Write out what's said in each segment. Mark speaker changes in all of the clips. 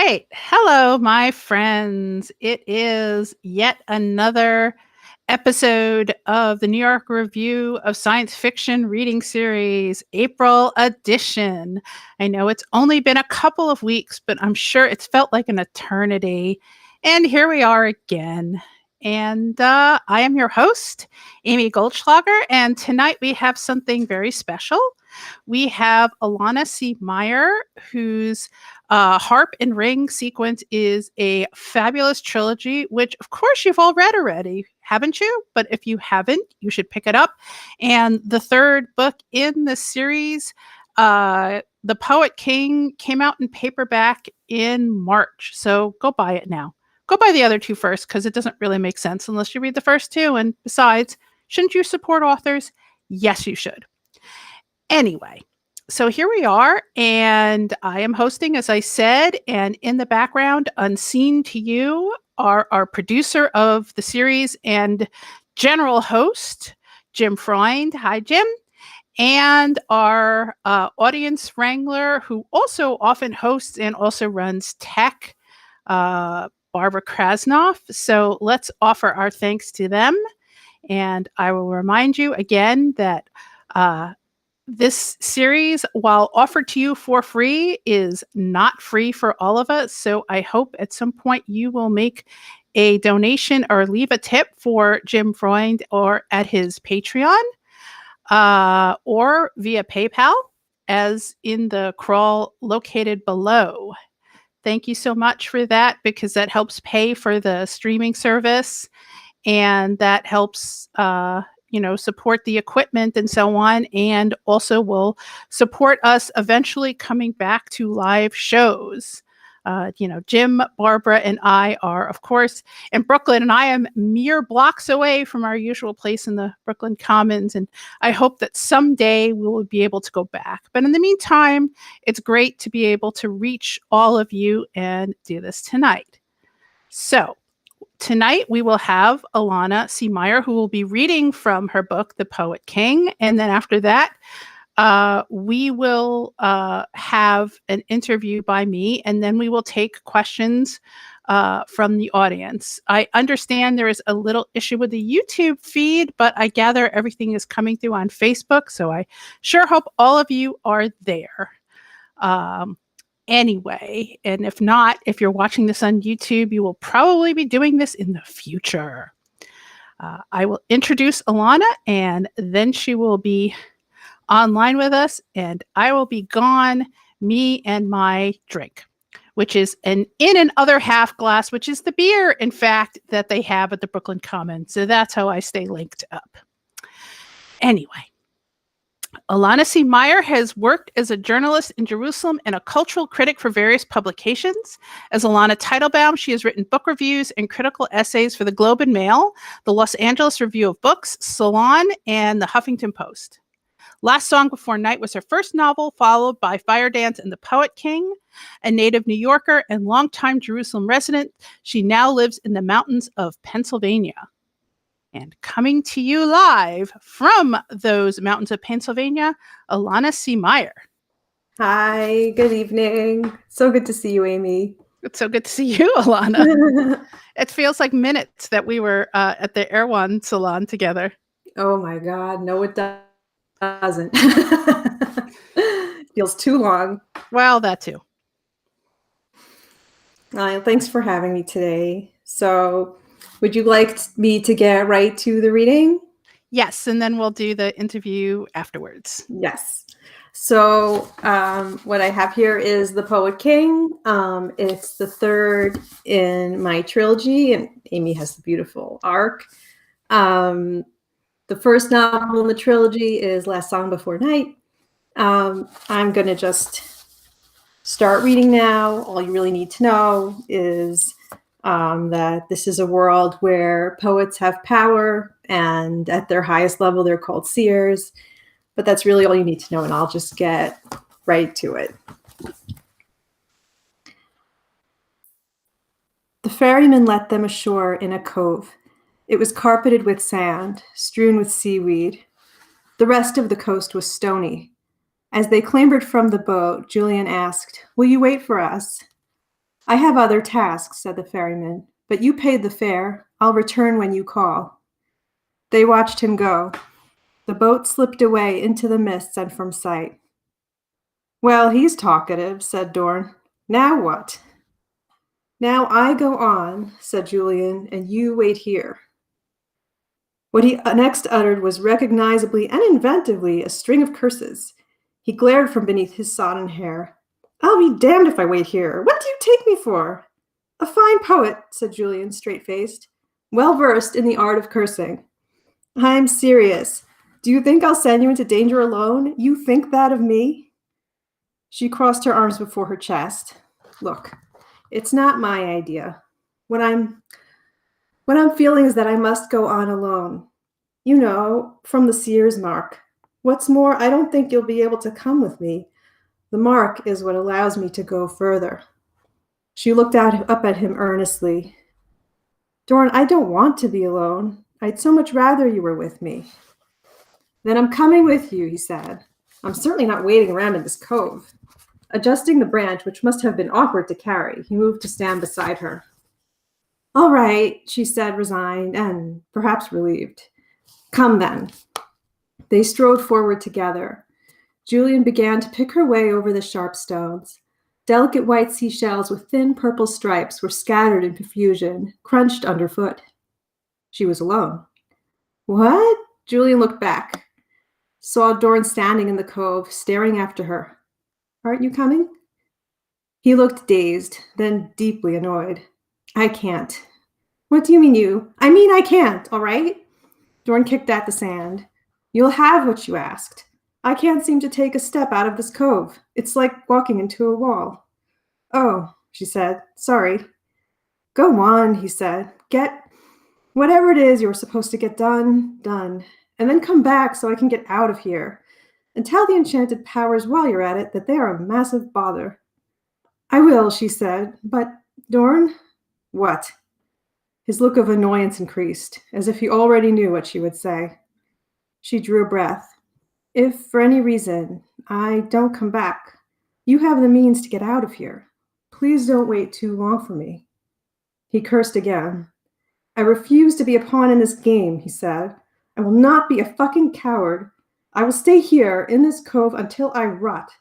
Speaker 1: right. Hello, my friends. It is yet another episode of the New York Review of Science Fiction Reading Series, April edition. I know it's only been a couple of weeks, but I'm sure it's felt like an eternity. And here we are again. And I am your host, Amy Goldschlager. And tonight we have something very special. We have Ilana C. Myer, whose Harp and Ring Sequence is a fabulous trilogy, which of course you've all read already, haven't you? But if you haven't, you should pick it up. And the third book in the series, The Poet King, came out in paperback in March. So go buy it now. Go buy the other two first, because it doesn't really make sense unless you read the first two. And besides, shouldn't you support authors? Yes, you should. Anyway, so here we are, and I am hosting, as I said, and in the background, unseen to you, are our producer of the series and general host, Jim Freund. Hi, Jim. And our audience wrangler, who also often hosts and also runs tech, Barbara Krasnoff. So let's offer our thanks to them. And I will remind you again that this series, while offered to you for free, is not free for all of us. So I hope at some point you will make a donation or leave a tip for Jim Freund or at his Patreon or via PayPal, as in the crawl located below. Thank you so much for that, because that helps pay for the streaming service, and that helps support the equipment and so on, and also will support us eventually coming back to live shows. Jim, Barbara, and I are, of course, in Brooklyn, and I am mere blocks away from our usual place in the Brooklyn Commons, and I hope that someday we will be able to go back. But in the meantime, it's great to be able to reach all of you and do this tonight. So, tonight, we will have Ilana C. Myer, who will be reading from her book, The Poet King. And then after that, we will have an interview by me, and then we will take questions from the audience. I understand there is a little issue with the YouTube feed, but I gather everything is coming through on Facebook, so I sure hope all of you are there. Anyway, and if not, if you're watching this on YouTube, you will probably be doing this in the future. I will introduce Ilana, and then she will be online with us, and I will be gone, me and my drink, which is an in and other half glass, which is the beer, in fact, that they have at the Brooklyn Commons. So that's how I stay linked up. Anyway. Ilana C. Myer has worked as a journalist in Jerusalem and a cultural critic for various publications. As Ilana Teitelbaum, she has written book reviews and critical essays for the Globe and Mail, the Los Angeles Review of Books, Salon, and the Huffington Post. Last Song Before Night was her first novel, followed by Fire Dance and the Poet King. A native New Yorker and longtime Jerusalem resident, she now lives in the mountains of Pennsylvania. And coming to you live from those mountains of Pennsylvania, Ilana C. Myer.
Speaker 2: Hi, good evening. So good to see you, Amy.
Speaker 1: It's so good to see you, Ilana. It feels like minutes that we were at the Erewhon Salon together.
Speaker 2: Oh my God, no it doesn't. Feels too long.
Speaker 1: Well, that too.
Speaker 2: Thanks for having me today. So, would you like me to get right to the reading?
Speaker 1: Yes, and then we'll do the interview afterwards.
Speaker 2: Yes. So what I have here is The Poet King. It's the third in my trilogy, and Amy has the beautiful arc. The first novel in the trilogy is Last Song Before Night. I'm going to just start reading now. All you really need to know is that this is a world where poets have power, and at their highest level, they're called seers. But that's really all you need to know, and I'll just get right to it. The ferryman let them ashore in a cove. It was carpeted with sand, strewn with seaweed. The rest of the coast was stony. As they clambered from the boat, Julian asked, "Will you wait for us?" I have other tasks, said the ferryman, but you paid the fare. I'll return when you call. They watched him go. The boat slipped away into the mists and from sight. Well, he's talkative, said Dorn. Now what? Now I go on, said Julian, and you wait here. What he next uttered was recognizably and inventively a string of curses. He glared from beneath his sodden hair. I'll be damned if I wait here. What do you take me for? A fine poet, said Julian, straight-faced, well-versed in the art of cursing. I'm serious. Do you think I'll send you into danger alone? You think that of me? She crossed her arms before her chest. Look, it's not my idea. What I'm feeling is that I must go on alone. You know, from the Sears mark. What's more, I don't think you'll be able to come with me. The mark is what allows me to go further. She looked up at him earnestly. Dorn, I don't want to be alone. I'd so much rather you were with me. Then I'm coming with you, he said. I'm certainly not waiting around in this cove. Adjusting the branch, which must have been awkward to carry, he moved to stand beside her. All right, she said, resigned and perhaps relieved. Come then. They strode forward together. Julian began to pick her way over the sharp stones. Delicate white seashells with thin purple stripes were scattered in profusion, crunched underfoot. She was alone. What? Julian looked back, saw Dorn standing in the cove, staring after her. Aren't you coming? He looked dazed, then deeply annoyed. I can't. What do you mean you? I mean I can't, all right? Dorn kicked at the sand. You'll have what you asked. I can't seem to take a step out of this cove. It's like walking into a wall. Oh, she said. Sorry. Go on, he said. Get whatever it is you're supposed to get done. And then come back so I can get out of here. And tell the enchanted powers while you're at it that they are a massive bother. I will, she said. But, Dorn? What? His look of annoyance increased, as if he already knew what she would say. She drew a breath. If, for any reason, I don't come back, you have the means to get out of here. Please don't wait too long for me. He cursed again. I refuse to be a pawn in this game, he said. I will not be a fucking coward. I will stay here in this cove until I rot.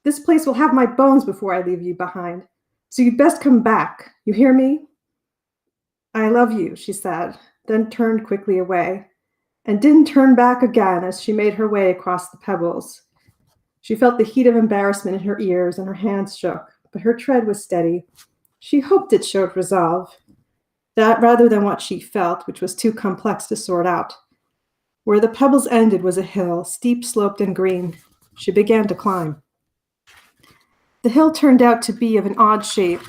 Speaker 2: This place will have my bones before I leave you behind. So you'd best come back. You hear me? I love you, she said, then turned quickly away, and didn't turn back again as she made her way across the pebbles. She felt the heat of embarrassment in her ears and her hands shook, but her tread was steady. She hoped it showed resolve, that rather than what she felt, which was too complex to sort out. Where the pebbles ended was a hill, steep-sloped and green. She began to climb. The hill turned out to be of an odd shape,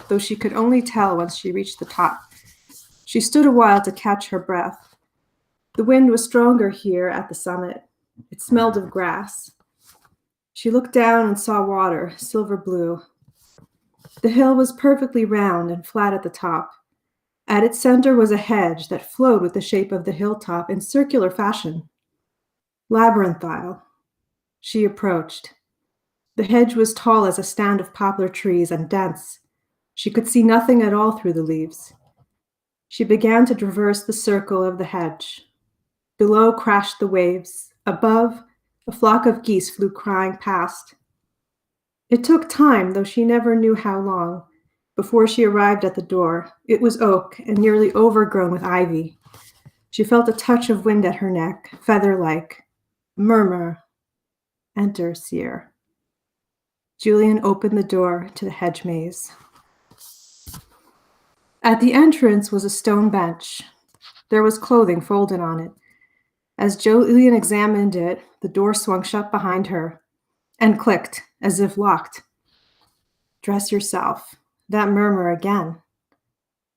Speaker 2: though she could only tell once she reached the top. She stood a while to catch her breath. The wind was stronger here at the summit. It smelled of grass. She looked down and saw water, silver blue. The hill was perfectly round and flat at the top. At its center was a hedge that flowed with the shape of the hilltop in circular fashion. Labyrinthine. She approached. The hedge was tall as a stand of poplar trees and dense. She could see nothing at all through the leaves. She began to traverse the circle of the hedge. Below crashed the waves. Above, a flock of geese flew crying past. It took time, though she never knew how long, before she arrived at the door. It was oak and nearly overgrown with ivy. She felt a touch of wind at her neck, feather-like. Murmur. Enter, seer. Julian opened the door to the hedge maze. At the entrance was a stone bench. There was clothing folded on it. As Julian examined it, the door swung shut behind her and clicked, as if locked. Dress yourself. That murmur again.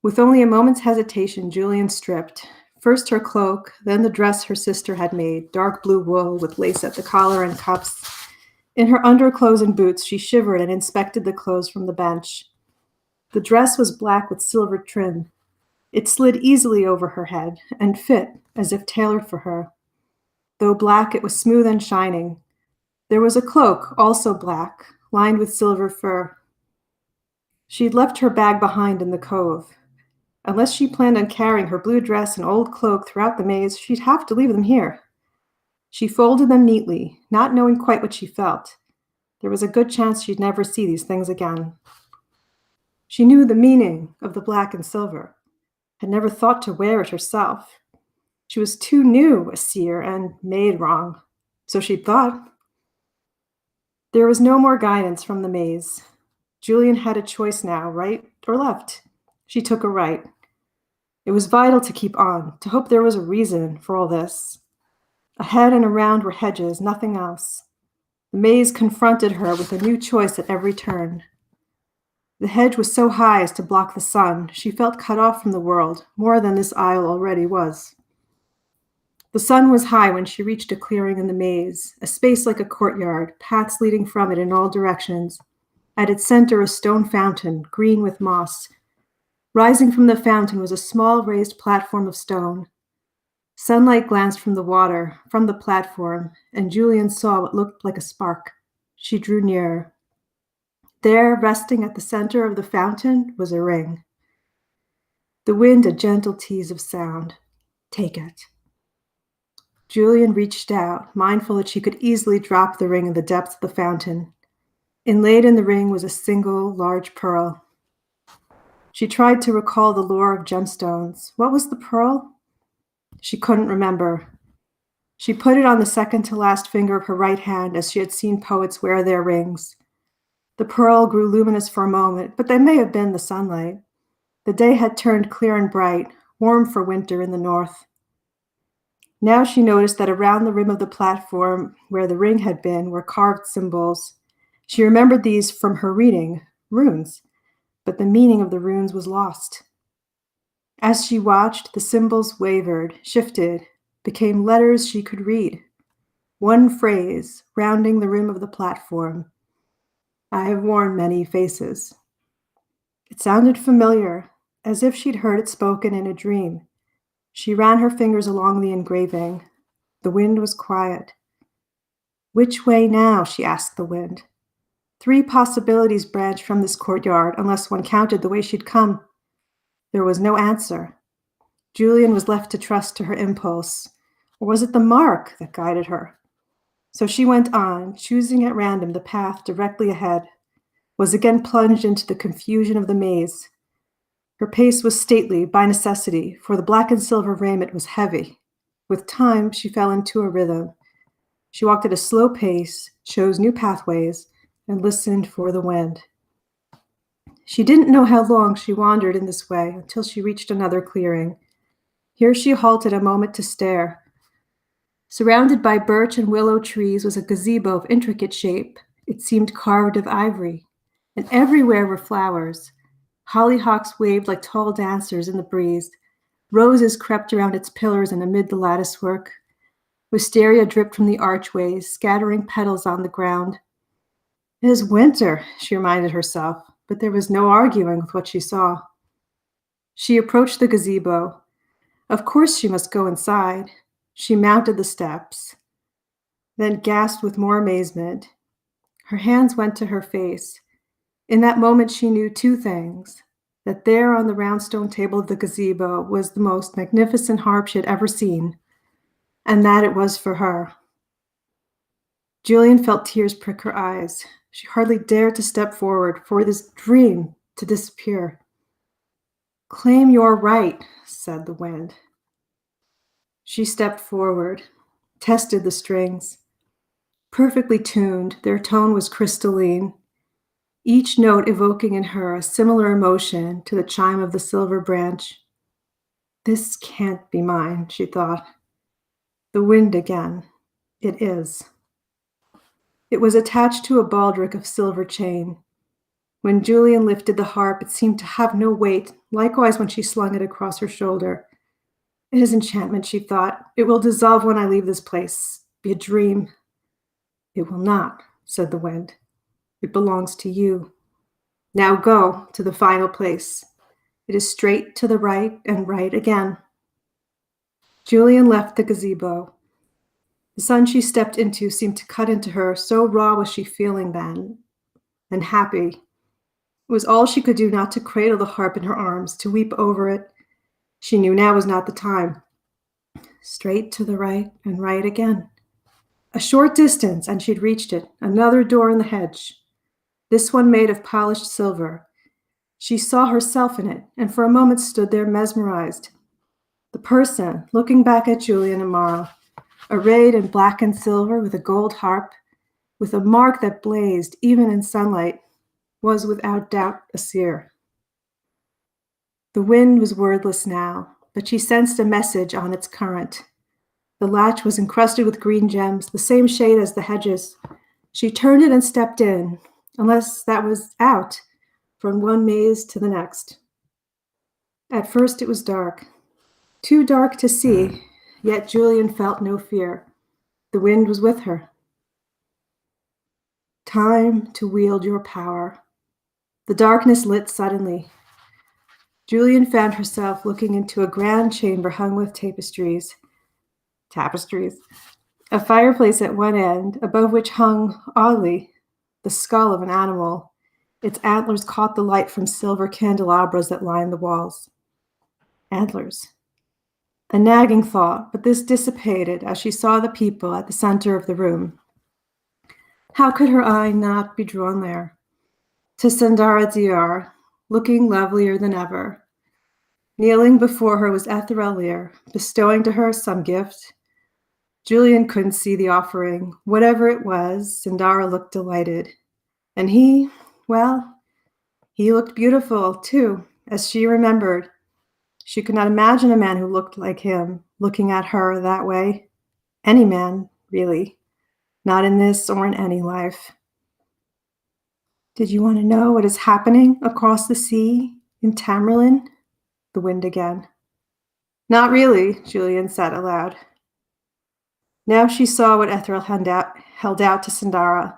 Speaker 2: With only a moment's hesitation, Julian stripped. First her cloak, then the dress her sister had made, dark blue wool with lace at the collar and cuffs. In her underclothes and boots, she shivered and inspected the clothes from the bench. The dress was black with silver trim. It slid easily over her head and fit as if tailored for her. Though black, it was smooth and shining. There was a cloak, also black, lined with silver fur. She'd left her bag behind in the cove. Unless she planned on carrying her blue dress and old cloak throughout the maze, she'd have to leave them here. She folded them neatly, not knowing quite what she felt. There was a good chance she'd never see these things again. She knew the meaning of the black and silver, had never thought to wear it herself. She was too new a seer and made wrong, so she'd thought. There was no more guidance from the maze. Julian had a choice now, right or left. She took a right. It was vital to keep on, to hope there was a reason for all this. Ahead and around were hedges, nothing else. The maze confronted her with a new choice at every turn. The hedge was so high as to block the sun. She felt cut off from the world, more than this aisle already was. The sun was high when she reached a clearing in the maze, a space like a courtyard, paths leading from it in all directions. At its center, a stone fountain, green with moss. Rising from the fountain was a small raised platform of stone. Sunlight glanced from the water, from the platform, and Julian saw what looked like a spark. She drew nearer. There, resting at the center of the fountain, was a ring. The wind a gentle tease of sound. Take it. Julian reached out, mindful that she could easily drop the ring in the depths of the fountain. Inlaid in the ring was a single, large pearl. She tried to recall the lore of gemstones. What was the pearl? She couldn't remember. She put it on the second to last finger of her right hand, as she had seen poets wear their rings. The pearl grew luminous for a moment, but that may have been the sunlight. The day had turned clear and bright, warm for winter in the north. Now she noticed that around the rim of the platform where the ring had been were carved symbols. She remembered these from her reading, runes, but the meaning of the runes was lost. As she watched, the symbols wavered, shifted, became letters she could read. One phrase, rounding the rim of the platform. I have worn many faces. It sounded familiar, as if she'd heard it spoken in a dream. She ran her fingers along the engraving. The wind was quiet. Which way now? She asked the wind. 3 possibilities branched from this courtyard, unless one counted the way she'd come. There was no answer. Julian was left to trust to her impulse. Or was it the mark that guided her? So she went on, choosing at random the path directly ahead, was again plunged into the confusion of the maze. Her pace was stately by necessity, for the black and silver raiment was heavy. With time, she fell into a rhythm. She walked at a slow pace, chose new pathways, and listened for the wind. She didn't know how long she wandered in this way until she reached another clearing. Here she halted a moment to stare. Surrounded by birch and willow trees was a gazebo of intricate shape. It seemed carved of ivory, and everywhere were flowers. Hollyhocks waved like tall dancers in the breeze. Roses crept around its pillars and amid the latticework. Wisteria dripped from the archways, scattering petals on the ground. It is winter, she reminded herself, but there was no arguing with what she saw. She approached the gazebo. Of course she must go inside. She mounted the steps, then gasped with more amazement. Her hands went to her face. In that moment she knew 2 things. That there on the round stone table of the gazebo was the most magnificent harp she had ever seen, and that it was for her. Julian felt tears prick her eyes. She hardly dared to step forward for this dream to disappear. Claim your right, said the wind. She stepped forward, tested the strings. Perfectly tuned, their tone was crystalline, each note evoking in her a similar emotion to the chime of the silver branch. This can't be mine, she thought. The wind again. It is. It was attached to a baldric of silver chain. When Julian lifted the harp, it seemed to have no weight, likewise when she slung it across her shoulder. It is enchantment, she thought. It will dissolve when I leave this place. Be a dream. It will not, said the wind. It belongs to you. Now go to the final place. It is straight to the right and right again. Julian left the gazebo. The sun she stepped into seemed to cut into her, so raw was she feeling then, and happy. It was all she could do not to cradle the harp in her arms, to weep over it. She knew now was not the time. Straight to the right and right again. A short distance, and she'd reached it, another door in the hedge. This one made of polished silver. She saw herself in it, and for a moment stood there mesmerized. The person, looking back at Julian and Mara, arrayed in black and silver with a gold harp, with a mark that blazed even in sunlight, was without doubt a seer. The wind was wordless now, but she sensed a message on its current. The latch was encrusted with green gems, the same shade as the hedges. She turned it and stepped in, unless that was out, from one maze to the next. At first it was dark, too dark to see, yet Julian felt no fear. The wind was with her. Time to wield your power. The darkness lit suddenly. Julian found herself looking into a grand chamber hung with tapestries. A fireplace at one end, above which hung, oddly, the skull of an animal. Its antlers caught the light from silver candelabras that lined the walls. Antlers. A nagging thought, but this dissipated as she saw the people at the center of the room. How could her eye not be drawn there? To Sandara Diyar, looking lovelier than ever. Kneeling before her was Ethel Lear, bestowing to her some gift. Julian couldn't see the offering. Whatever it was, Sandara looked delighted. And he, well, he looked beautiful, too, as she remembered. She could not imagine a man who looked like him, looking at her that way. Any man, really. Not in this or in any life. Did you want to know what is happening across the sea in Tamerlane? The wind again. Not really, Julian said aloud. Now she saw what Ethel held out to Sandara,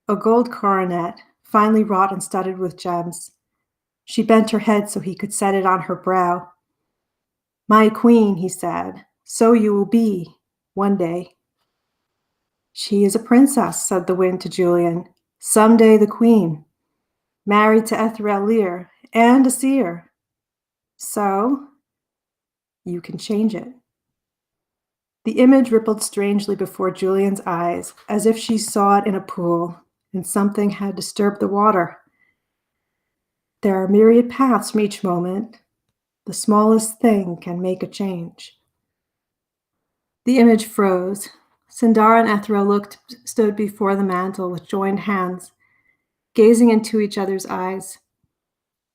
Speaker 2: a gold coronet, finely wrought and studded with gems. She bent her head so he could set it on her brow. My queen, he said, so you will be, one day. She is a princess, said the wind to Julian. Someday the queen, married to Ethel Lear and a seer. So, you can change it. The image rippled strangely before Julian's eyes, as if she saw it in a pool, and something had disturbed the water. There are myriad paths from each moment. The smallest thing can make a change. The image froze. Sandara and Ethel stood before the mantel with joined hands, gazing into each other's eyes.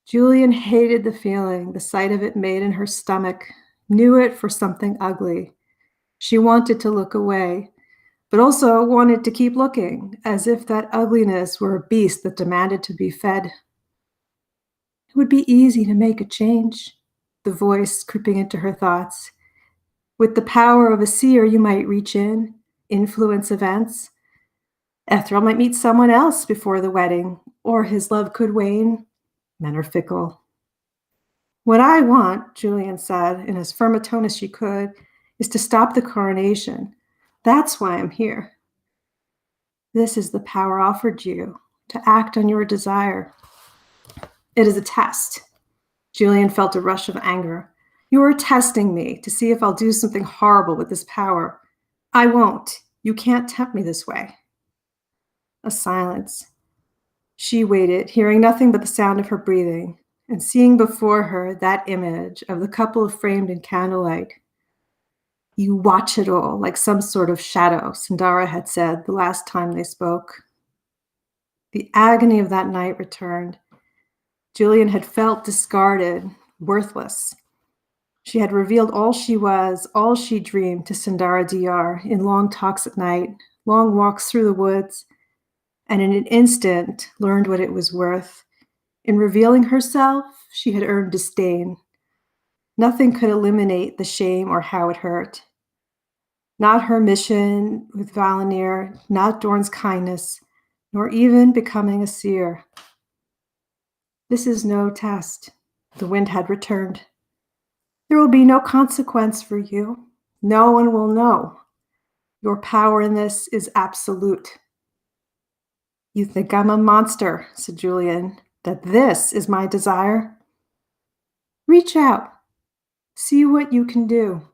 Speaker 2: Julian hated the feeling the sight of it made in her stomach, knew it for something ugly. She wanted to look away, but also wanted to keep looking, as if that ugliness were a beast that demanded to be fed. It would be easy to make a change, the voice creeping into her thoughts. With the power of a seer, you might reach in, influence events. Ethel might meet someone else before the wedding, or his love could wane. Men are fickle. What I want, Julian said, in as firm a tone as she could, is to stop the coronation. That's why I'm here. This is the power offered you, to act on your desire. It is a test. Julian felt a rush of anger. You are testing me to see if I'll do something horrible with this power. I won't. You can't tempt me this way. A silence. She waited, hearing nothing but the sound of her breathing, and seeing before her that image of the couple framed in candlelight. You watch it all like some sort of shadow, Sandara had said the last time they spoke. The agony of that night returned. Julian had felt discarded, worthless. She had revealed all she was, all she dreamed to Sandara Diyar in long talks at night, long walks through the woods, and in an instant learned what it was worth. In revealing herself, she had earned disdain. Nothing could eliminate the shame or how it hurt. Not her mission with Valinir, not Dorn's kindness, nor even becoming a seer. This is no test. The wind had returned. There will be no consequence for you. No one will know. Your power in this is absolute. You think I'm a monster, said Julian. that this is my desire? Reach out. See what you can do.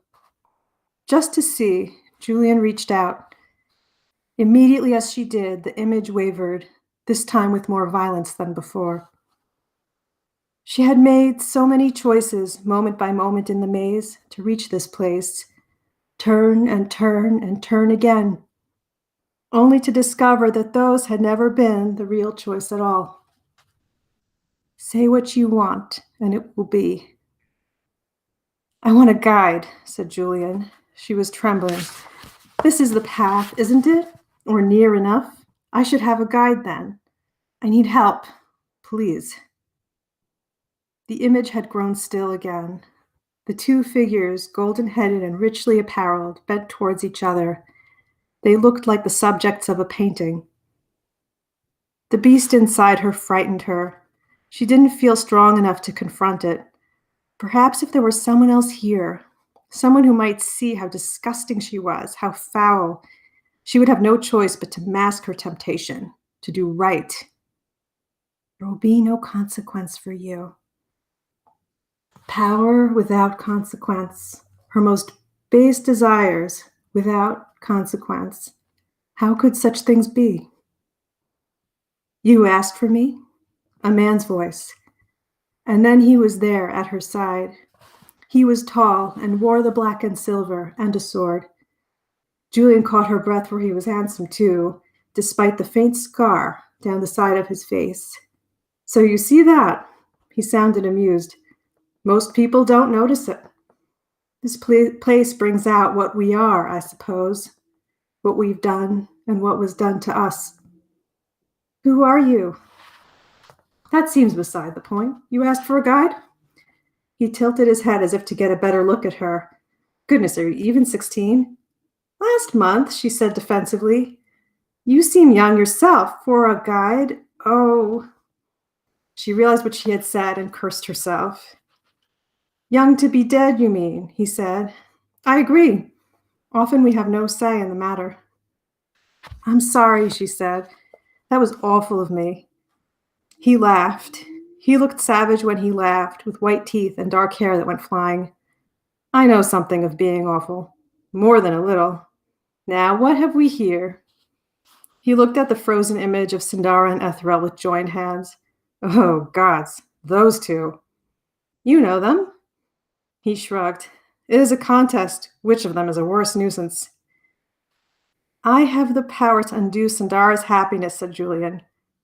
Speaker 2: Just to see, Julian reached out. Immediately as she did, the image wavered, this time with more violence than before. She had made so many choices, moment by moment in the maze, to reach this place. Turn and turn and turn again, only to discover that those had never been the real choice at all. Say what you want, and it will be. I want a guide, said Julian. She was trembling. This is the path, isn't it? Or near enough? I should have a guide then. I need help, please. The image had grown still again. The two figures, golden-headed and richly apparelled, bent towards each other. They looked like the subjects of a painting. The beast inside her frightened her. She didn't feel strong enough to confront it. Perhaps if there were someone else here, someone who might see how disgusting she was, how foul, she would have no choice but to mask her temptation, to do right. There will be no consequence for you. Power without consequence, her most base desires without consequence. How could such things be? You asked for me? A man's voice. And then he was there at her side. He was tall and wore the black and silver and a sword. Julian caught her breath, for he was handsome too, despite the faint scar down the side of his face. So you see that? He sounded amused. Most people don't notice it. This place brings out what we are, I suppose, what we've done and what was done to us. Who are you? That seems beside the point. You asked for a guide? He tilted his head as if to get a better look at her. Goodness, are you even 16? Last month, she said defensively. You seem young yourself. For a guide? Oh. She realized what she had said and cursed herself. Young to be dead, you mean, he said. I agree. Often we have no say in the matter. I'm sorry, she said. That was awful of me. He laughed. He looked savage when he laughed, with white teeth and dark hair that went flying. I know something of being awful. More than a little. Now, what have we here? He looked at the frozen image of Sindara and Ethrel with joined hands. Oh, gods, those two. You know them? He shrugged. It is a contest. Which of them is a worse nuisance? I have the power to undo Sindara's happiness, said Julian.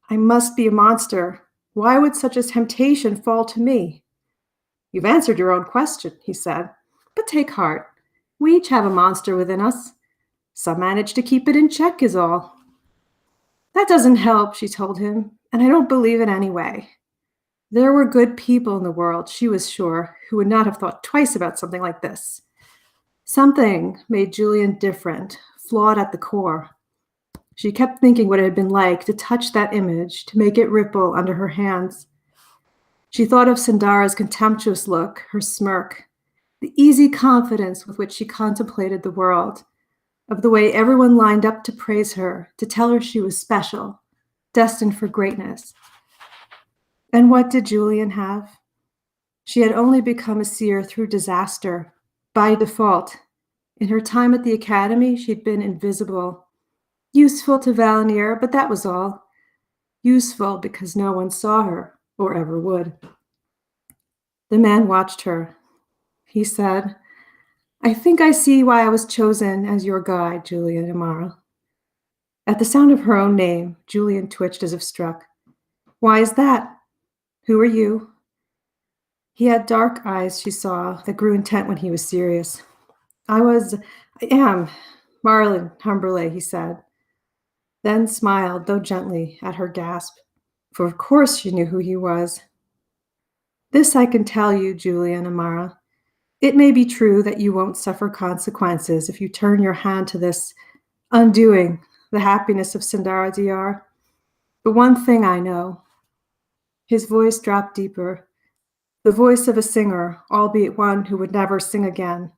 Speaker 2: I must be a monster. Why would such a temptation fall to me? You've answered your own question, he said. But take heart. We each have a monster within us. Some manage to keep it in check is all. That doesn't help, she told him, and I don't believe it anyway. There were good people in the world, she was sure, who would not have thought twice about something like this. Something made Julian different, flawed at the core. She kept thinking what it had been like to touch that image, to make it ripple under her hands. She thought of Sindara's contemptuous look, her smirk, the easy confidence with which she contemplated the world, of the way everyone lined up to praise her, to tell her she was special, destined for greatness. And what did Julian have? She had only become a seer through disaster, by default. In her time at the academy, she'd been invisible, useful to Valenier, but that was all. Useful because no one saw her, or ever would. The man watched her. He said, I think I see why I was chosen as your guide, Julian Amara. At the sound of her own name, Julian twitched as if struck. Why is that? Who are you? He had dark eyes, she saw, that grew intent when he was serious. I am, Marlin Humberley, he said, then smiled, though gently, at her gasp, for of course she knew who he was. This I can tell you, Julian Amara. It may be true that you won't suffer consequences if you turn your hand to this undoing the happiness of Sindara Diyar. But one thing I know. His voice dropped deeper, the voice of a singer, albeit one who would never sing again.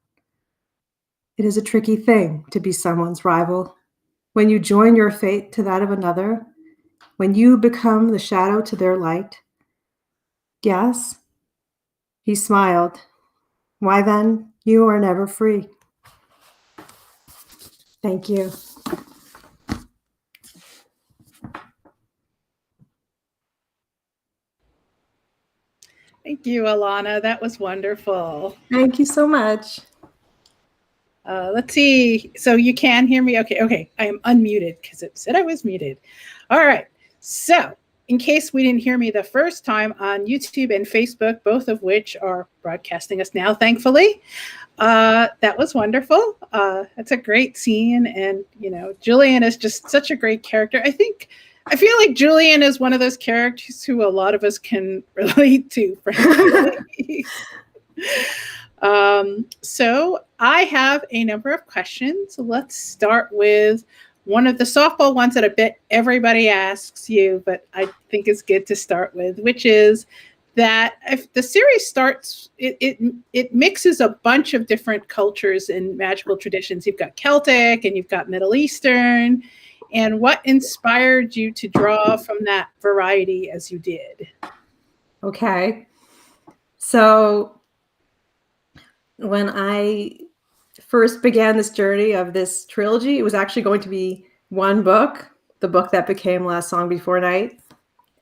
Speaker 2: It is a tricky thing to be someone's rival. When you join your fate to that of another, when you become the shadow to their light, Yes. He smiled. Why then, you are never free. Thank you.
Speaker 1: Thank you, Ilana. That was wonderful.
Speaker 2: Thank you so much.
Speaker 1: Let's see. So you can hear me? Okay. I am unmuted because it said I was muted. All right. So, in case we didn't hear me the first time on YouTube and Facebook, both of which are broadcasting us now, thankfully, that was wonderful. That's a great scene. And, Julian is just such a great character. I feel like Julian is one of those characters who a lot of us can relate to, frankly. So I have a number of questions. Let's start with one of the softball ones that I bet everybody asks you, but I think it's good to start with, which is that if the series starts, it mixes a bunch of different cultures and magical traditions. You've got Celtic and you've got Middle Eastern. And what inspired you to draw from that variety as you did?
Speaker 2: Okay. So when I first began this journey of this trilogy, it was actually going to be one book, the book that became Last Song Before Night.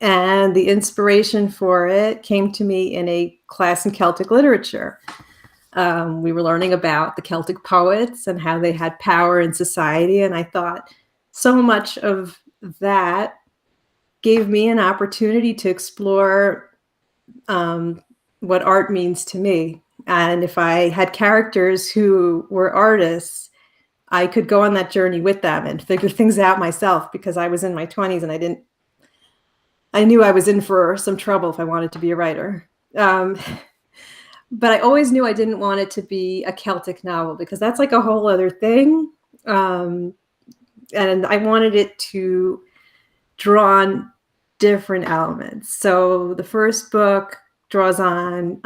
Speaker 2: And the inspiration for it came to me in a class in Celtic literature. We were learning about the Celtic poets and how they had power in society. And I thought so much of that gave me an opportunity to explore what art means to me. And if I had characters who were artists, I could go on that journey with them and figure things out myself, because I was in my 20s and I knew I was in for some trouble if I wanted to be a writer. But I always knew I didn't want it to be a Celtic novel, because that's like a whole other thing. And I wanted it to draw on different elements. So the first book draws on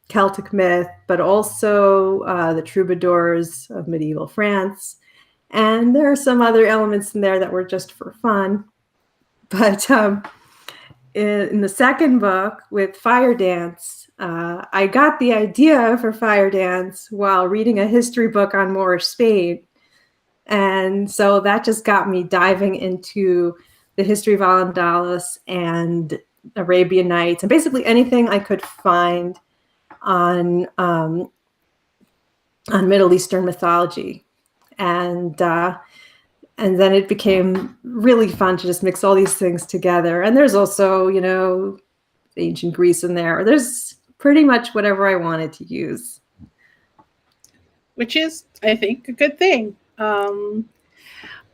Speaker 2: Celtic myth, but also the troubadours of medieval France. And there are some other elements in there that were just for fun. But in the second book with Fire Dance, I got the idea for Fire Dance while reading a history book on Moorish Spain. And so that just got me diving into the history of Al-Andalus and Arabian Nights, and basically anything I could find on Middle Eastern mythology. And then it became really fun to just mix all these things together. And there's also, ancient Greece in there. There's pretty much whatever I wanted to use.
Speaker 1: Which is, I think, a good thing.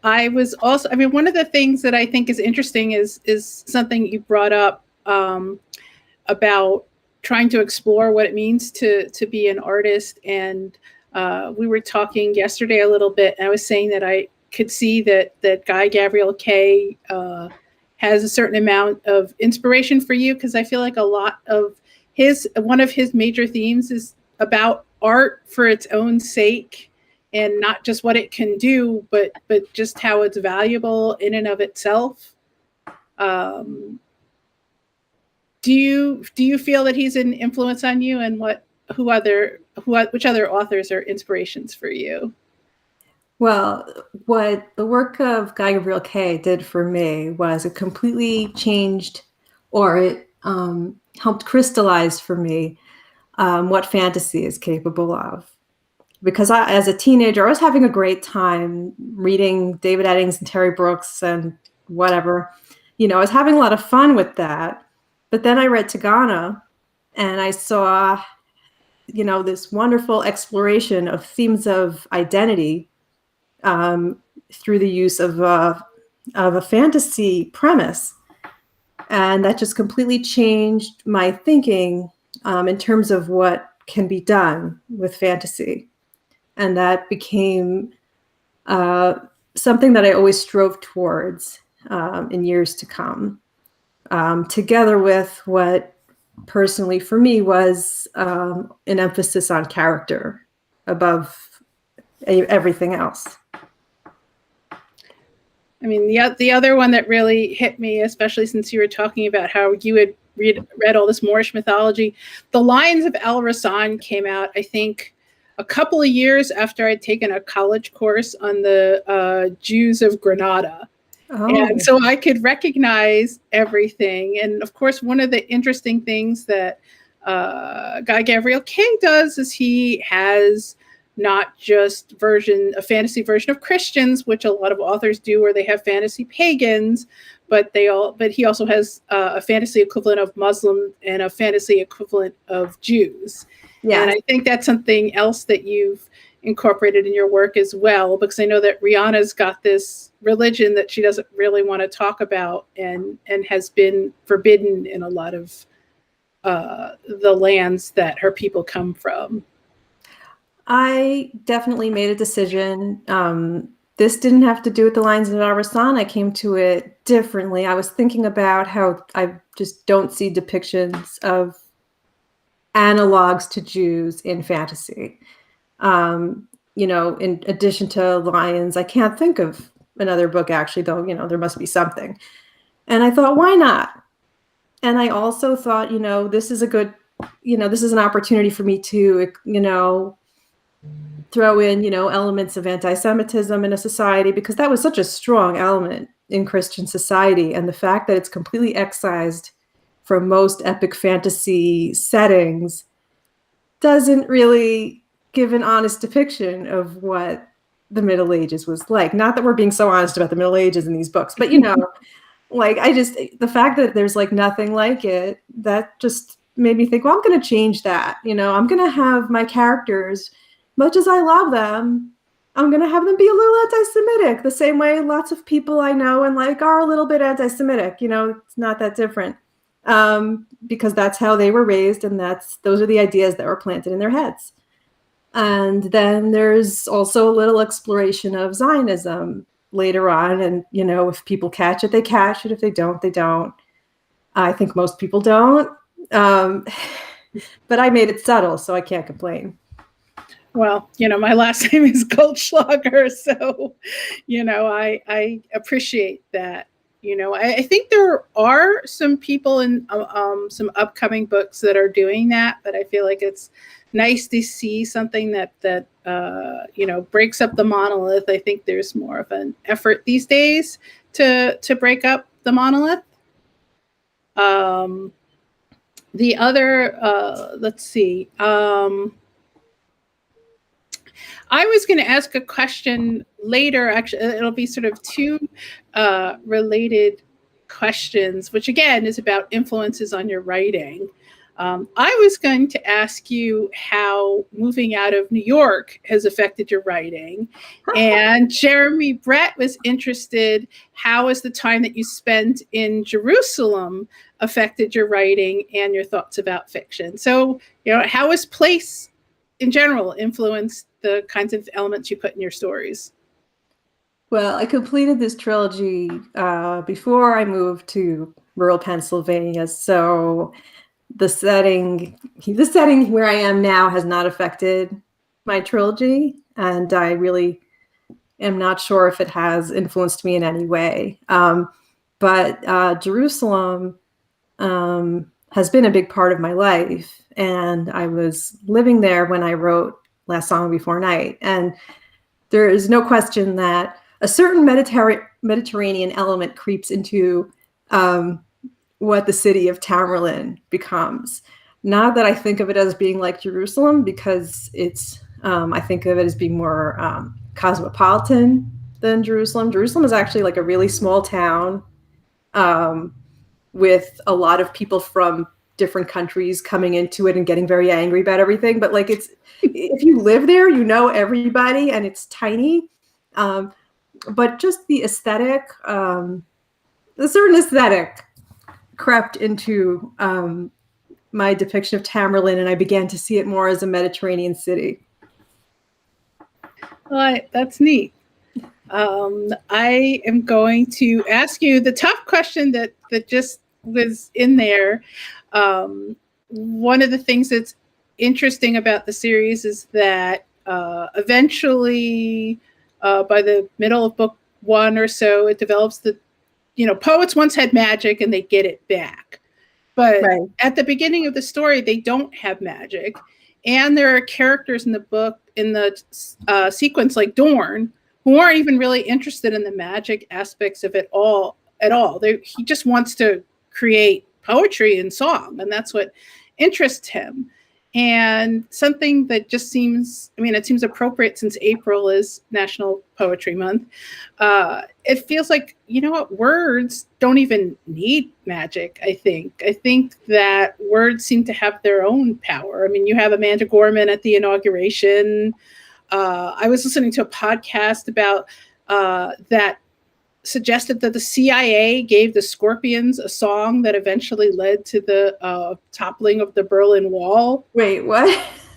Speaker 1: I was also, one of the things that I think is interesting is something you brought up about trying to explore what it means to be an artist. And we were talking yesterday a little bit, and I was saying that I could see that Guy Gabriel Kay has a certain amount of inspiration for you, because I feel like a lot of one of his major themes is about art for its own sake, and not just what it can do, but just how it's valuable in and of itself. Do you feel that he's an influence on you, and which other authors are inspirations for you?
Speaker 2: Well, what the work of Guy Gabriel Kay did for me was it completely changed, or it helped crystallize for me what fantasy is capable of. Because as a teenager, I was having a great time reading David Eddings and Terry Brooks and whatever. I was having a lot of fun with that. But then I read Tagana, and I saw, this wonderful exploration of themes of identity through the use of a fantasy premise. And that just completely changed my thinking in terms of what can be done with fantasy. And that became something that I always strove towards in years to come, together with what personally for me was an emphasis on character above everything else.
Speaker 1: The other one that really hit me, especially since you were talking about how you had read all this Moorish mythology. The Lions of El Rasan came out, I think, a couple of years after I'd taken a college course on the Jews of Granada.
Speaker 2: Oh.
Speaker 1: And so I could recognize everything. And of course, one of the interesting things that Guy Gavriel King does is he has not just a fantasy version of Christians, which a lot of authors do, where they have fantasy pagans, but he also has a fantasy equivalent of Muslim and a fantasy equivalent of Jews. Yeah. And I think that's something else that you've incorporated in your work as well, because I know that Rihanna's got this religion that she doesn't really want to talk about and has been forbidden in a lot of the lands that her people come from.
Speaker 2: I definitely made a decision. This didn't have to do with the Lions of El Rasan. I came to it differently. I was thinking about how I just don't see depictions of analogs to Jews in fantasy. In addition to Lions, I can't think of another book actually, though, there must be something. And I thought, why not? And I also thought, this is this is an opportunity for me to, throw in, elements of anti-Semitism in a society, because that was such a strong element in Christian society. And the fact that it's completely excised from most epic fantasy settings doesn't really give an honest depiction of what the Middle Ages was like. Not that we're being so honest about the Middle Ages in these books, but the fact that there's nothing like it, that just made me think, well, I'm going to change that. I'm going to have my characters, much as I love them, I'm going to have them be a little anti-Semitic, the same way lots of people I know and are a little bit anti-Semitic. It's not that different, because that's how they were raised, and those are the ideas that were planted in their heads. And then there's also a little exploration of Zionism later on. And, if people catch it, they catch it. If they don't, they don't. I think most people don't. But I made it subtle, so I can't complain.
Speaker 1: Well, my last name is Goldschlager, so, I appreciate that. I think there are some people in some upcoming books that are doing that, but I feel like it's nice to see something that breaks up the monolith. I think there's more of an effort these days to break up the monolith. The other, let's see. I was going to ask a question later. Actually, it'll be sort of two related questions, which again is about influences on your writing. I was going to ask you how moving out of New York has affected your writing. And Jeremy Brett was interested, how has the time that you spent in Jerusalem affected your writing and your thoughts about fiction? So, how has place in general influenced the kinds of elements you put in your stories?
Speaker 2: Well, I completed this trilogy before I moved to rural Pennsylvania, so the setting where I am now has not affected my trilogy, and I really am not sure if it has influenced me in any way. But Jerusalem has been a big part of my life, and I was living there when I wrote Last Song Before Night. And there is no question that a certain Mediterranean element creeps into what the city of Tamerlane becomes. Not that I think of it as being like Jerusalem, because I think of it as being more cosmopolitan than Jerusalem. Jerusalem is actually a really small town with a lot of people from different countries coming into it and getting very angry about everything. But if you live there, everybody, and it's tiny. But just the aesthetic, a certain aesthetic crept into my depiction of Tamerlane, and I began to see it more as a Mediterranean city.
Speaker 1: Well, that's neat. I am going to ask you the tough question that just was in there. One of the things that's interesting about the series is that eventually, by the middle of book one or so, it develops that, poets once had magic and they get it back. But
Speaker 2: Right.
Speaker 1: at the beginning of the story, they don't have magic. And there are characters in the book, in the sequence, like Dorn, who aren't even really interested in the magic aspects of it all at all. He just wants to create poetry and song, and that's what interests him. And something that just seems, I mean, it seems appropriate since April is National Poetry Month. It feels like, you know what, words don't even need magic, I think. I think that words seem to have their own power. I mean, you have Amanda Gorman at the inauguration. I was listening to a podcast about that suggested that the CIA gave the Scorpions a song that eventually led to the toppling of the Berlin Wall.
Speaker 2: Wait, what?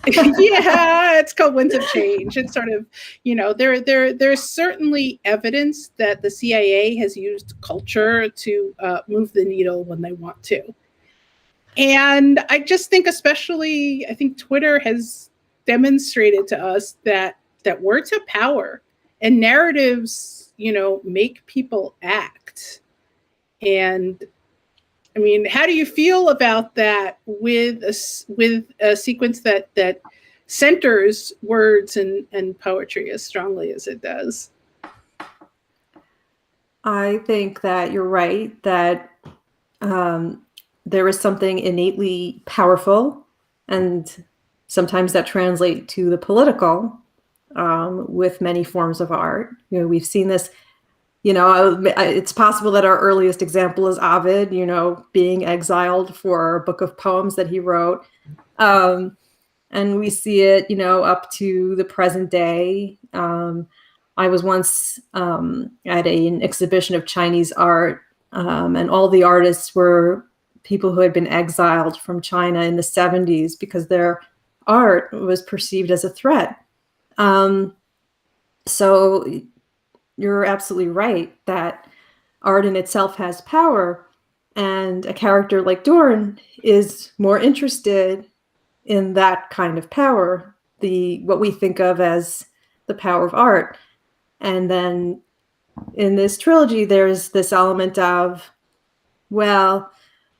Speaker 1: Yeah, it's called Winds of Change. It's sort of, you know, there's certainly evidence that the CIA has used culture to move the needle when they want to. And I just think, especially, I think Twitter has demonstrated to us that words have power, and narratives, you know, make people act. And I mean, how do you feel about that with a sequence that centers words and poetry as strongly as it does?
Speaker 2: I think that you're right, that there is something innately powerful, and sometimes that translates to the political with many forms of art. You know, we've seen this. You know, it's possible that our earliest example is Ovid, you know, being exiled for a book of poems that he wrote. And we see it, you know, up to the present day. I was once at an exhibition of Chinese art, and all the artists were people who had been exiled from China in the 70s because their art was perceived as a threat. So you're absolutely right that art in itself has power, and a character like Dorn is more interested in that kind of power, what we think of as the power of art. And then in this trilogy, there's this element of, well,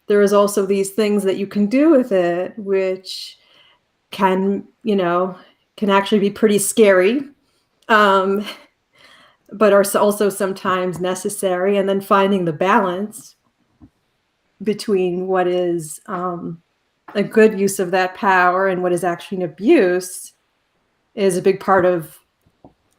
Speaker 2: there is also these things that you can do with it, which can, you know, can actually be pretty scary. But are also sometimes necessary, and then finding the balance between what is a good use of that power and what is actually an abuse is a big part of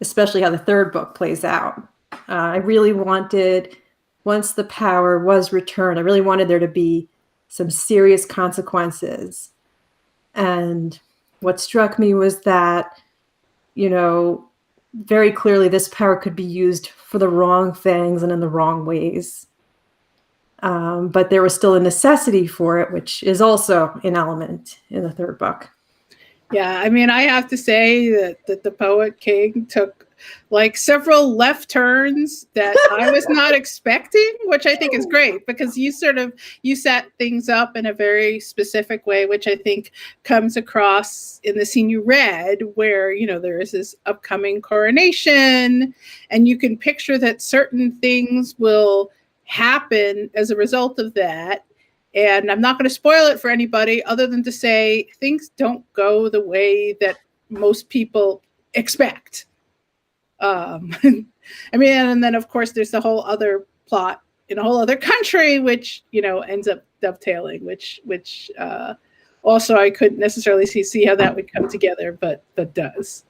Speaker 2: especially how the third book plays out. I really wanted, once the power was returned, I really wanted there to be some serious consequences. And what struck me was that, you know, very clearly this power could be used for the wrong things and in the wrong ways. But there was still a necessity for it, which is also an element in the third book.
Speaker 1: Yeah, I mean, I have to say that the Poet King took like several left turns that I was not expecting, which I think is great because you set things up in a very specific way, which I think comes across in the scene you read, where, you know, there is this upcoming coronation, and you can picture that certain things will happen as a result of that. And I'm not going to spoil it for anybody other than to say things don't go the way that most people expect. I mean, and then of course there's the whole other plot in a whole other country, which, you know, ends up dovetailing, which also I couldn't necessarily see how that would come together, but does.